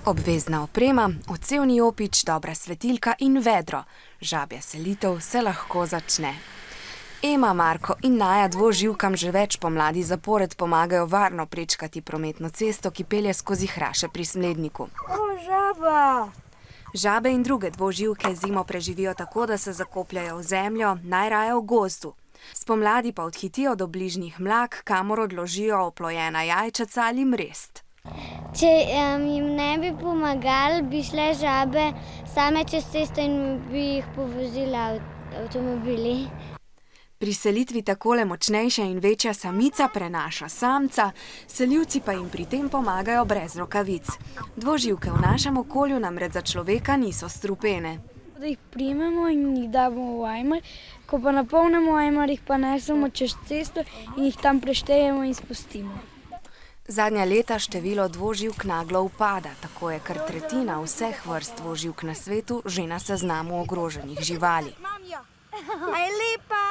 Obvezna oprema, odsevni jopič, dobra svetilka in vedro. Žabja selitev se lahko začne. Ema, Marko in Naja dvoživkam že več pomladi zapored pomagajo varno prečkati prometno cesto, ki pelje skozi hraše pri Smledniku. Žaba! Žabe in druge dvoživke zimo preživijo tako, da se zakopljajo v zemljo, najraje v gozdu. Spomladi pa odhitijo do bližnjih mlak, kamor odložijo oplojena jajčeca ali mrest. Če jim ne bi pomagali, bi šle žabe same čez cesto in bi jih povozili avtomobili. Pri selitvi takole močnejša in večja samica prenaša samca, selivci pa jim pri tem pomagajo brez rokavic. Dvoživke v našem okolju namreč za človeka niso strupene. Da jih primemo in jih damo v ajmer, ko pa napolnimo ajmer, jih pa nesemo čez cesto in jih tam preštejemo in spustimo. Zadnja leta število dvoživk naglo upada, tako je kar tretjina vseh vrst dvoživk na svetu že na seznamu ogroženih živali. A je lepa?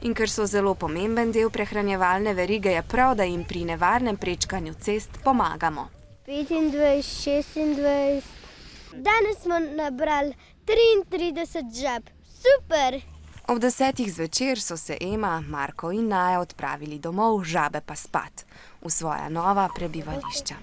In ker so zelo pomemben del prehranjevalne verige, je prav, da jim pri nevarnem prečkanju cest pomagamo. 25, 26. Danes smo nabrali 33 žab. Super! Ob 10 zvečer so se Ema, Marko in Naja odpravili domov, žabe pa spat v svoja nova prebivališča.